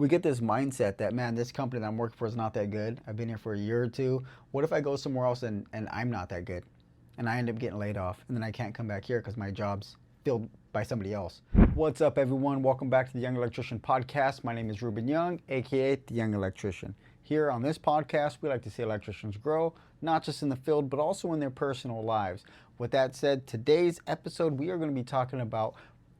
we get this mindset that, man, this company that I'm working for is not that good. I've been here for a year or two. What if I go somewhere else and I'm not that good? And I end up getting laid off, and then I can't come back here because my job's filled by somebody else. What's up, everyone? Welcome back to the Young Electrician Podcast. My name is Ruben Young, aka the Young Electrician. Here on this podcast, we like to see electricians grow, not just in the field, but also in their personal lives. With that said, today's episode, we are going to be talking about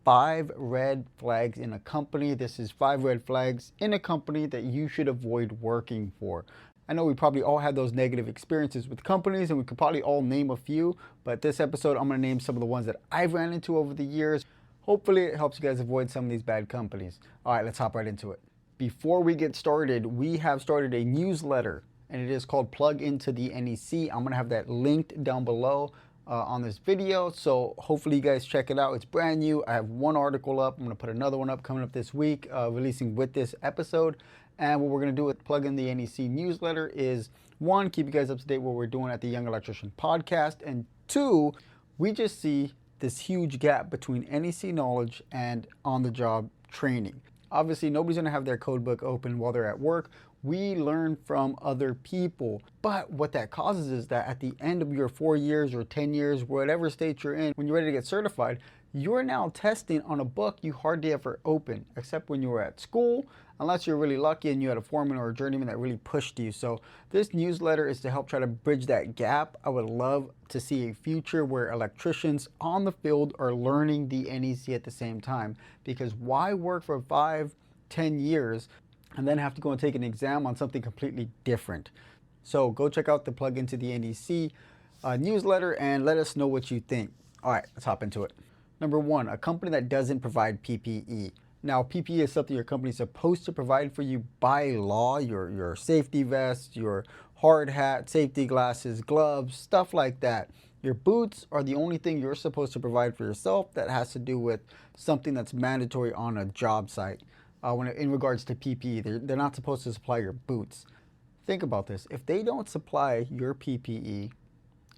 5 red flags in a company. This is 5 red flags in a company that you should avoid working for. I know we probably all had those negative experiences with companies, and we could probably all name a few, but this episode, I'm going to name some of the ones that I've ran into over the years. Hopefully it helps you guys avoid some of these bad companies. All right, let's hop right into it. Before we get started, we have started a newsletter, and it is called Plug Into The NEC. I'm going to have that linked down below on this video, so hopefully you guys check it out. It's brand new. I have one article up. I'm going to put another one up coming up this week, releasing with this episode. And what we're going to do with Plug In The NEC newsletter is, 1, keep you guys up to date what we're doing at the Young Electrician Podcast, and 2, we just see this huge gap between NEC knowledge and on-the-job training. Obviously, nobody's going to have their code book open while they're at work. We learn from other people. But what that causes is that at the end of your 4 years or 10 years, whatever state you're in, when you're ready to get certified, you're now testing on a book you hardly ever open, except when you were at school, unless you're really lucky and you had a foreman or a journeyman that really pushed you. So this newsletter is to help try to bridge that gap. I would love to see a future where electricians on the field are learning the NEC at the same time, because why work for 5, 10 years and then have to go and take an exam on something completely different? So go check out the Plug Into The NEC newsletter and let us know what you think. All right, let's hop into it. Number 1, a company that doesn't provide PPE. Now, PPE is something your company is supposed to provide for you by law, your safety vest, your hard hat, safety glasses, gloves, stuff like that. Your boots are the only thing you're supposed to provide for yourself that has to do with something that's mandatory on a job site. In regards to PPE, they're not supposed to supply your boots. Think about this. If they don't supply your PPE,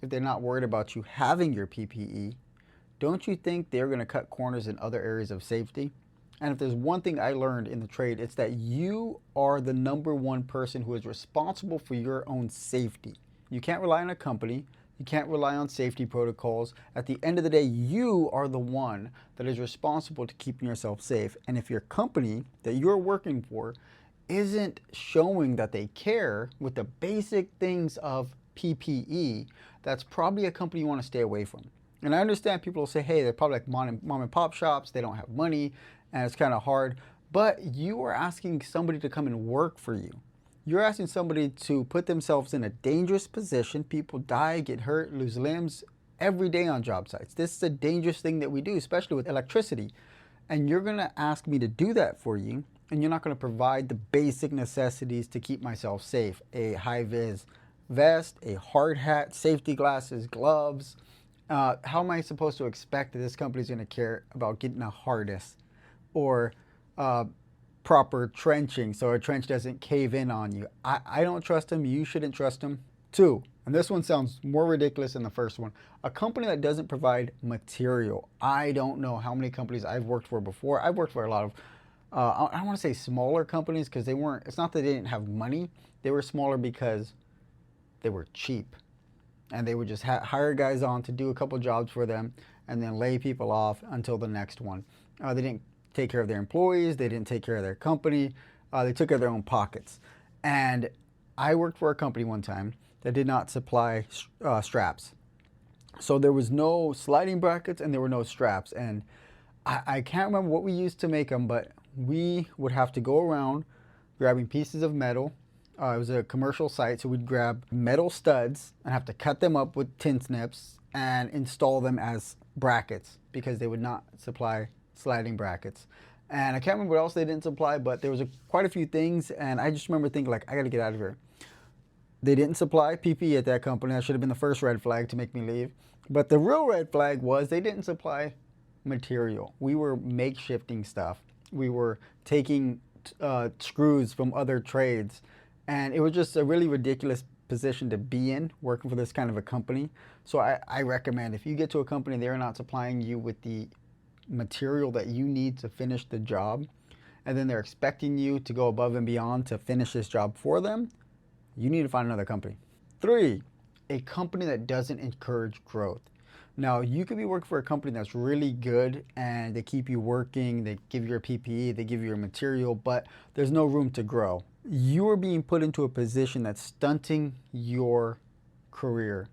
if they're not worried about you having your PPE, don't you think they're going to cut corners in other areas of safety? And if there's one thing I learned in the trade, it's that you are the number 1 person who is responsible for your own safety. You can't rely on a company. You can't rely on safety protocols. At the end of the day, you are the one that is responsible to keeping yourself safe. And if your company that you're working for isn't showing that they care with the basic things of PPE, that's probably a company you want to stay away from. And I understand people will say, hey, they're probably like mom and pop shops, they don't have money, and it's kind of hard. But you are asking somebody to come and work for you. You're asking somebody to put themselves in a dangerous position. People die, get hurt, lose limbs every day on job sites. This is a dangerous thing that we do, especially with electricity. And you're going to ask me to do that for you, and you're not going to provide the basic necessities to keep myself safe. A high-vis vest, a hard hat, safety glasses, gloves. How am I supposed to expect that this company is going to care about getting a harness or proper trenching so a trench doesn't cave in on you? I don't trust them. You shouldn't trust them. 2, and this one sounds more ridiculous than the first one, a company that doesn't provide material. I don't know how many companies I've worked for before. I've worked for a lot of, I don't want to say smaller companies, because they weren't, it's not that they didn't have money. They were smaller because they were cheap. And they would just hire guys on to do a couple jobs for them and then lay people off until the next one. They didn't take care of their employees. They didn't take care of their company. They took care of their own pockets. And I worked for a company one time that did not supply straps. So there was no sliding brackets and there were no straps. And I can't remember what we used to make them, but we would have to go around grabbing pieces of metal. It was a commercial site, so we'd grab metal studs and have to cut them up with tin snips and install them as brackets, because they would not supply sliding brackets. And I can't remember what else they didn't supply, but there was quite a few things, and I just remember thinking, like, I gotta get out of here. They didn't supply PPE at that company. That should have been the first red flag to make me leave. But the real red flag was they didn't supply material. We were makeshifting stuff. We were taking screws from other trades. And it was just a really ridiculous position to be in, working for this kind of a company. So I recommend, if you get to a company, they're not supplying you with the material that you need to finish the job, and then they're expecting you to go above and beyond to finish this job for them, you need to find another company. 3, a company that doesn't encourage growth. Now, you could be working for a company that's really good and they keep you working, they give you your PPE, they give you your material, but there's no room to grow. You're being put into a position that's stunting your career.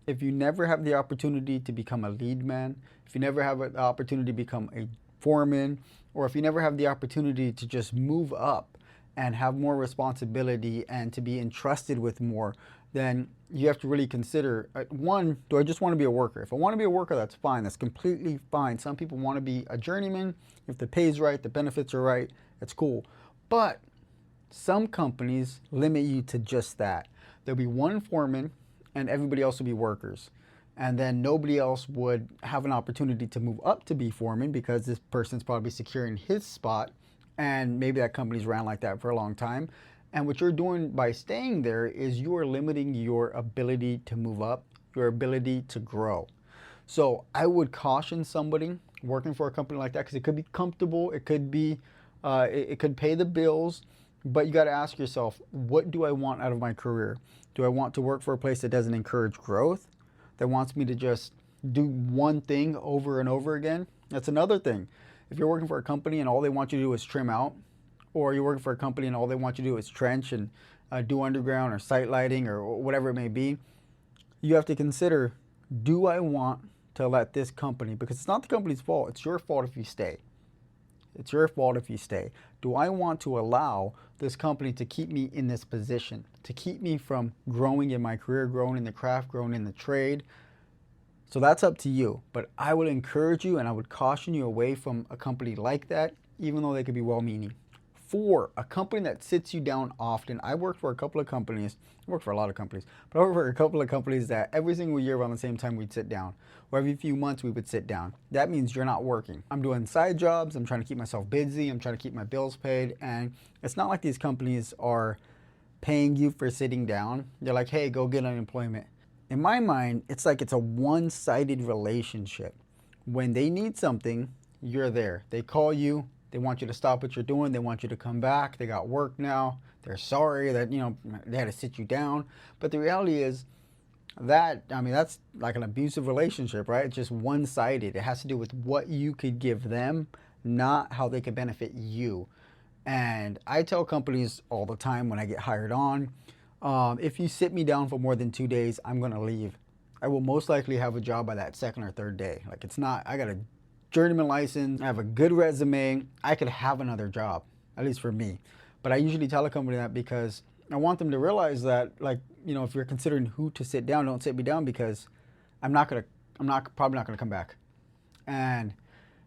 If you never have the opportunity to become a lead man, if you never have the opportunity to become a foreman, or if you never have the opportunity to just move up and have more responsibility and to be entrusted with more, then you have to really consider, one, do I just want to be a worker? If I want to be a worker, that's fine. That's completely fine. Some people want to be a journeyman. If the pay's right, the benefits are right, it's cool. But some companies limit you to just that. There'll be one foreman and everybody else will be workers. And then nobody else would have an opportunity to move up to be foreman because this person's probably securing his spot. And maybe that company's ran like that for a long time. And what you're doing by staying there is you are limiting your ability to move up, your ability to grow. So I would caution somebody working for a company like that, because it could be comfortable, it could be, it could pay the bills, but you got to ask yourself, what do I want out of my career? Do I want to work for a place that doesn't encourage growth, that wants me to just do one thing over and over again? That's another thing. If you're working for a company and all they want you to do is trim out, or you're working for a company and all they want you to do is trench and do underground or site lighting or whatever it may be, you have to consider, do I want to let this company, because it's not the company's fault, it's your fault if you stay. It's your fault if you stay. Do I want to allow this company to keep me in this position, to keep me from growing in my career, growing in the craft, growing in the trade? So that's up to you. But I would encourage you and I would caution you away from a company like that, even though they could be well-meaning. 4, a company that sits you down often. I worked for a couple of companies, I worked for a lot of companies, but I worked for a couple of companies that every single year around the same time we'd sit down, or every few months we would sit down. That means you're not working. I'm doing side jobs, I'm trying to keep myself busy, I'm trying to keep my bills paid, and it's not like these companies are paying you for sitting down. They're like, hey, go get unemployment. In my mind, it's like it's a one-sided relationship. When they need something, you're there. They call you, they want you to stop what you're doing. They want you to come back. They got work now. They're sorry that, they had to sit you down. But the reality is that, that's like an abusive relationship, right? It's just one-sided. It has to do with what you could give them, not how they could benefit you. And I tell companies all the time when I get hired on, if you sit me down for more than 2 days, I'm going to leave. I will most likely have a job by that second or third day. Like, it's not, I got a journeyman license, I have a good resume, I could have another job, at least for me. But I usually tell a company that because I want them to realize that, like, if you're considering who to sit down, don't sit me down, because I'm probably not gonna come back. And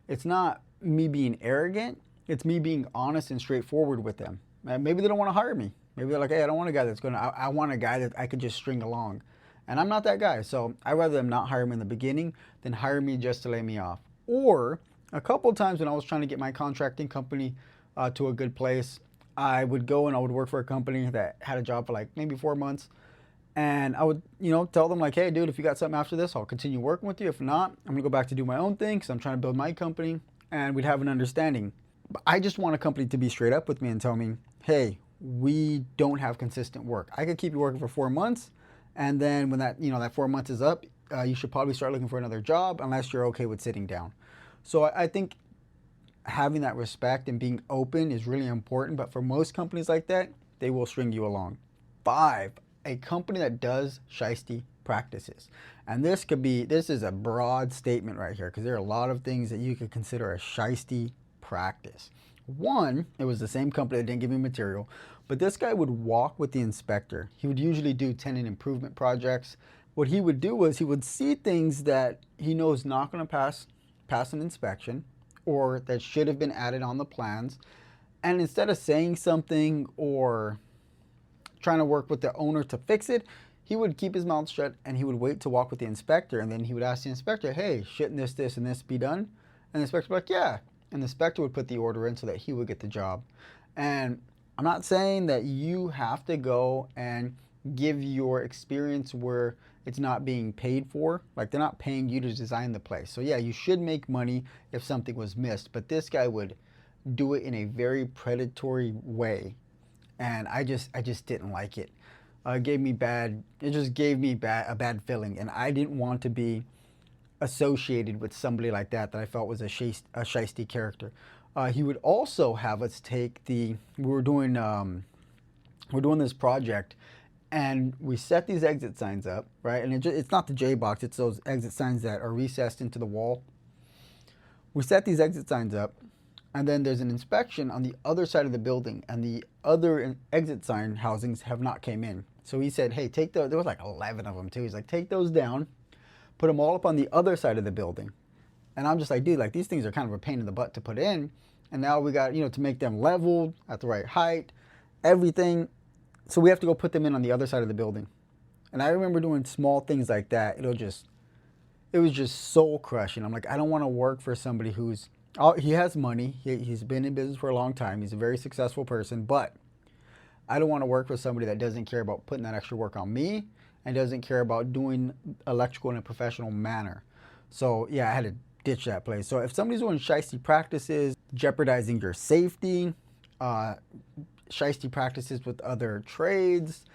it's not me being arrogant, it's me being honest and straightforward with them. And maybe they don't want to hire me. Maybe they're like, hey, I don't want a guy that's I want a guy that I could just string along. And I'm not that guy. So I'd rather them not hire me in the beginning than hire me just to lay me off. Or a couple of times when I was trying to get my contracting company to a good place, I would go and I would work for a company that had a job for like maybe 4 months. And I would, tell them like, hey, dude, if you got something after this, I'll continue working with you. If not, I'm going to go back to do my own thing because I'm trying to build my company. And we'd have an understanding. But I just want a company to be straight up with me and tell me, hey, we don't have consistent work. I could keep you working for 4 months. And then when that 4 months is up, you should probably start looking for another job unless you're okay with sitting down. So I think having that respect and being open is really important. But for most companies like that, they will string you along. 5, a company that does shiesty practices. And this is a broad statement right here, because there are a lot of things that you could consider a shiesty practice. 1, it was the same company that didn't give me material, but this guy would walk with the inspector. He would usually do tenant improvement projects. What he would do was he would see things that he knows not going to pass an inspection, or that should have been added on the plans. And instead of saying something or trying to work with the owner to fix it, he would keep his mouth shut and he would wait to walk with the inspector. And then he would ask the inspector, hey, shouldn't this, and this be done? And the inspector would be like, yeah. And the inspector would put the order in so that he would get the job. And I'm not saying that you have to go and give your experience where it's not being paid for. Like, they're not paying you to design the place. So yeah, you should make money if something was missed. But this guy would do it in a very predatory way, and I just didn't like it. It just gave me a bad feeling, and I didn't want to be associated with somebody like that I felt was a shisty character. He would also have us take we're doing this project, and we set these exit signs up, right? And it's not the J box, it's those exit signs that are recessed into the wall. We set these exit signs up, and then there's an inspection on the other side of the building, and the other exit sign housings have not came in. So he said, hey, there was like 11 of them too. He's like, take those down, put them all up on the other side of the building. And I'm just like, dude, like these things are kind of a pain in the butt to put in. And now we got, to make them leveled at the right height, everything. So we have to go put them in on the other side of the building. And I remember doing small things like that. It was just soul crushing. I'm like, I don't want to work for somebody he has money. He's been in business for a long time. He's a very successful person, but I don't want to work for somebody that doesn't care about putting that extra work on me and doesn't care about doing electrical in a professional manner. So yeah, I had to ditch that place. So if somebody's doing shiesty practices, jeopardizing your safety, shiesty practices with other trades,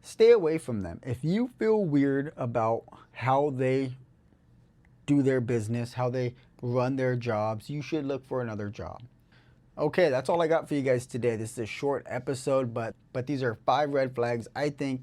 stay away from them. If you feel weird about how they do their business, how they run their jobs, you should look for another job. Okay, that's all I got for you guys today. This is a short episode, but these are 5 red flags. I think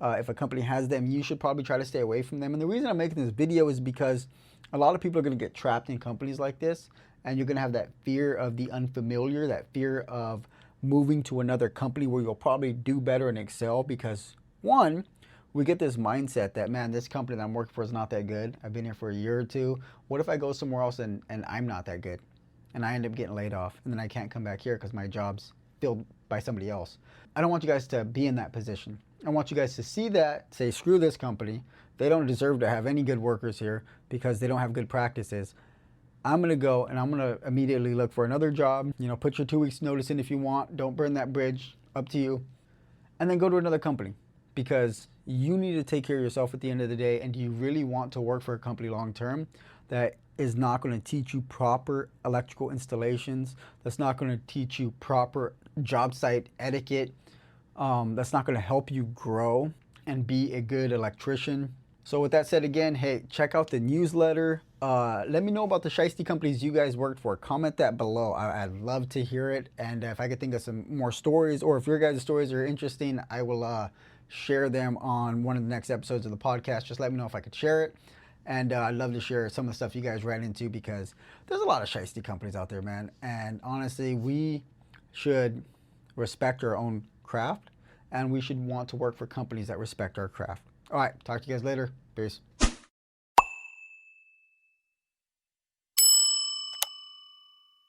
if a company has them, you should probably try to stay away from them. And the reason I'm making this video is because a lot of people are going to get trapped in companies like this, and you're going to have that fear of the unfamiliar, that fear of moving to another company where you'll probably do better and excel because, one, we get this mindset that, man, this company that I'm working for is not that good. I've been here for a year or two. What if I go somewhere else and I'm not that good? And I end up getting laid off, and then I can't come back here because my job's filled by somebody else. I don't want you guys to be in that position. I want you guys to see that, say, screw this company. They don't deserve to have any good workers here because they don't have good practices. I'm going to go and I'm going to immediately look for another job. Put your 2 weeks notice in if you want. Don't burn that bridge. Up to you. And then go to another company because you need to take care of yourself at the end of the day. And do you really want to work for a company long term that is not going to teach you proper electrical installations, that's not going to teach you proper job site etiquette, that's not going to help you grow and be a good electrician? So with that said, again, hey, check out the newsletter. Let me know about the shiesty companies you guys worked for. Comment that below. I'd love to hear it. And if I could think of some more stories, or if your guys' stories are interesting, I will share them on one of the next episodes of the podcast. Just let me know if I could share it. And I'd love to share some of the stuff you guys ran into because there's a lot of shiesty companies out there, man. And honestly, we should respect our own craft, and we should want to work for companies that respect our craft. All right, talk to you guys later. Peace.